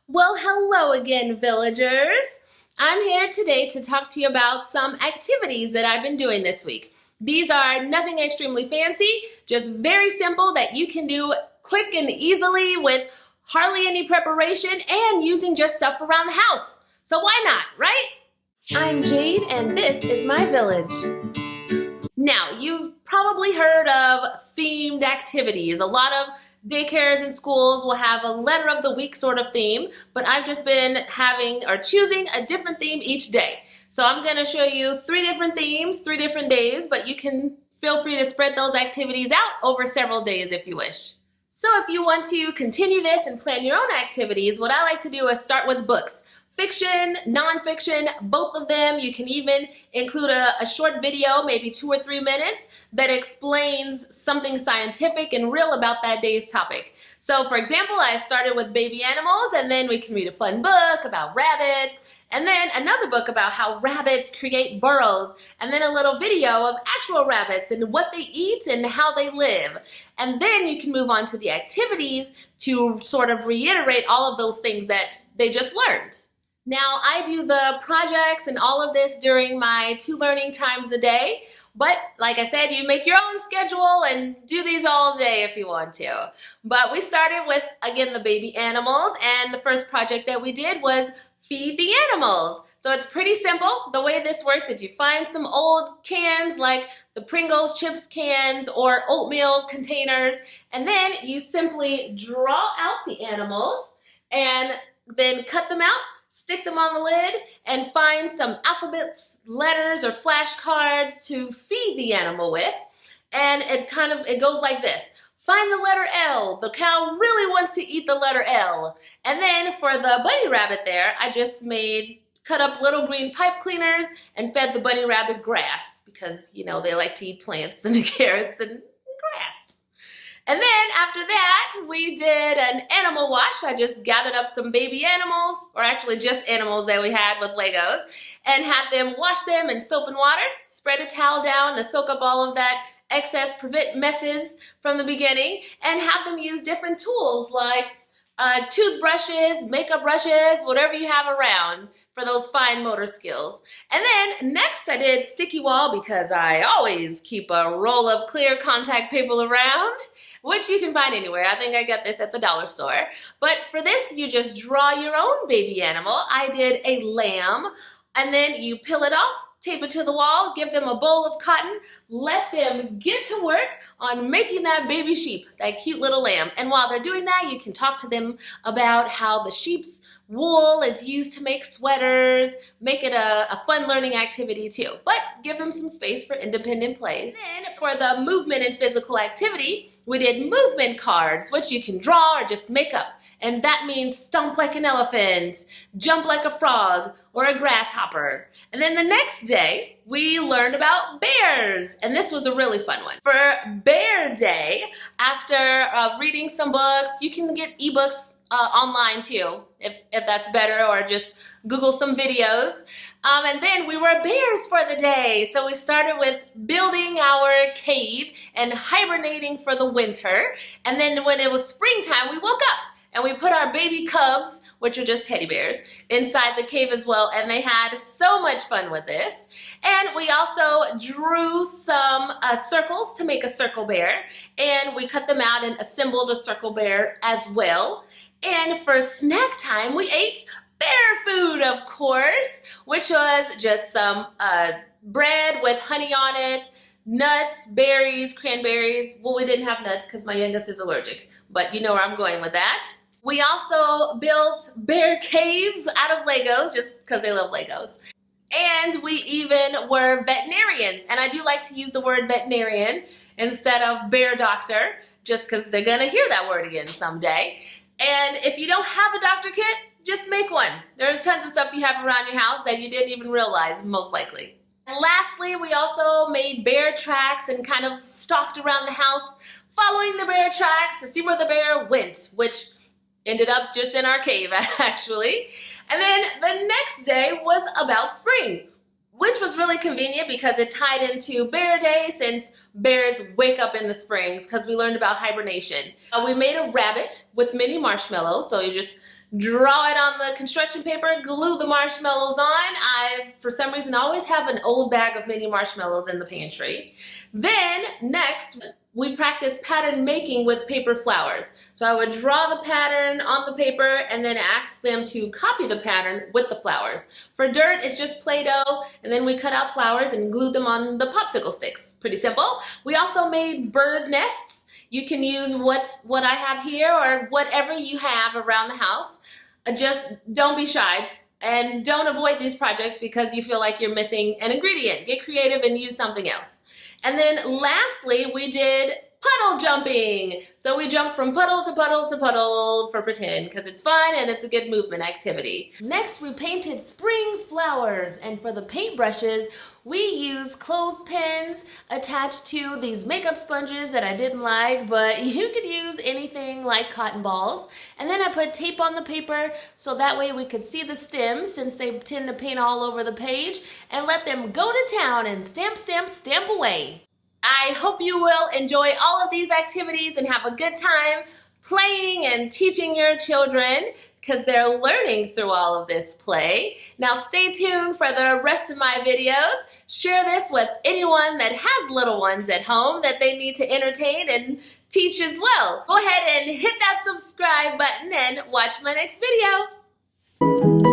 Well, hello again, villagers. I'm here today to talk to you about some activities that I've been doing this week. These are nothing extremely fancy, just very simple that you can do quick and easily with hardly any preparation and using just stuff around the house. So why not, right? I'm Jade and this is my village. Now, you've probably heard of themed activities. A lot of daycares and schools will have a letter of the week sort of theme, but I've just been having or choosing a different theme each day. So I'm going to show you 3 different themes, 3 different days, but you can feel free to spread those activities out over several days if you wish. So if you want to continue this and plan your own activities, what I like to do is start with books. Fiction, nonfiction, both of them. You can even include a short video, maybe 2 or 3 minutes, that explains something scientific and real about that day's topic. So for example, I started with baby animals, and then we can read a fun book about rabbits, and then another book about how rabbits create burrows, and then a little video of actual rabbits and what they eat and how they live. And then you can move on to the activities to sort of reiterate all of those things that they just learned. Now, I do the projects and all of this during my 2 learning times a day, but like I said, you make your own schedule and do these all day if you want to. But we started with, again, the baby animals, and the first project that we did was feed the animals. So it's pretty simple. The way this works is you find some old cans like the Pringles chips cans or oatmeal containers, and then you simply draw out the animals and then cut them out, stick them on the lid, and find some alphabet letters or flashcards to feed the animal with. And it goes like this. Find the letter L. The cow really wants to eat the letter L. And then for the bunny rabbit there, I just cut up little green pipe cleaners and fed the bunny rabbit grass because, you know, they like to eat plants and carrots and grass. And then after that, we did an animal wash. I just gathered up some baby animals, or actually just animals that we had with Legos, and had them wash them in soap and water, spread a towel down to soak up all of that excess, prevent messes from the beginning, and have them use different tools like toothbrushes, makeup brushes, whatever you have around for those fine motor skills. And then next I did sticky wall because I always keep a roll of clear contact paper around, which you can find anywhere. I think I got this at the dollar store. But for this, you just draw your own baby animal. I did a lamb, and then you peel it off, tape it to the wall, give them a bowl of cotton, let them get to work on making that baby sheep, that cute little lamb. And while they're doing that, you can talk to them about how the sheep's wool is used to make sweaters, make it a fun learning activity too. But give them some space for independent play. And then for the movement and physical activity, we did movement cards, which you can draw or just make up. And that means stomp like an elephant, jump like a frog, or a grasshopper. And then the next day, we learned about bears. And this was a really fun one. For Bear Day, after reading some books, you can get ebooks online too, if that's better, or just Google some videos. And then we were bears for the day. So we started with building our cave and hibernating for the winter. And then when it was springtime, we woke up and we put our baby cubs, which are just teddy bears, inside the cave as well. And they had so much fun with this. And we also drew some circles to make a circle bear. And we cut them out and assembled a circle bear as well. And for snack time, we ate bear food, of course, which was just some bread with honey on it, nuts, berries, cranberries. Well, we didn't have nuts because my youngest is allergic, but you know where I'm going with that. We also built bear caves out of Legos, just because they love Legos. And we even were veterinarians. And I do like to use the word veterinarian instead of bear doctor, just because they're going to hear that word again someday. And if you don't have a doctor kit, just make one. There's tons of stuff you have around your house that you didn't even realize, most likely. And lastly, we also made bear tracks and kind of stalked around the house, following the bear tracks to see where the bear went, which ended up just in our cave, actually. And then the next day was about spring, which was really convenient because it tied into Bear Day, since bears wake up in the springs, because we learned about hibernation. We made a rabbit with mini marshmallows, so you just draw it on the construction paper, glue the marshmallows on. I, for some reason, always have an old bag of mini marshmallows in the pantry. Then, next, we practice pattern making with paper flowers. So I would draw the pattern on the paper and then ask them to copy the pattern with the flowers. For dirt, it's just Play-Doh, and then we cut out flowers and glue them on the popsicle sticks. Pretty simple. We also made bird nests. You can use what I have here or whatever you have around the house. Just don't be shy and don't avoid these projects because you feel like you're missing an ingredient. Get creative and use something else. And then lastly, we did puddle jumping. So we jumped from puddle to puddle to puddle for pretend because it's fun and it's a good movement activity. Next, we painted spring flowers, and for the paintbrushes, we used clothespins attached to these makeup sponges that I didn't like, but you could use anything like cotton balls. And then I put tape on the paper so that way we could see the stems since they tend to paint all over the page, and let them go to town and stamp, stamp, stamp away. I hope you will enjoy all of these activities and have a good time playing and teaching your children because they're learning through all of this play. Now stay tuned for the rest of my videos. Share this with anyone that has little ones at home that they need to entertain and teach as well. Go ahead and hit that subscribe button and watch my next video.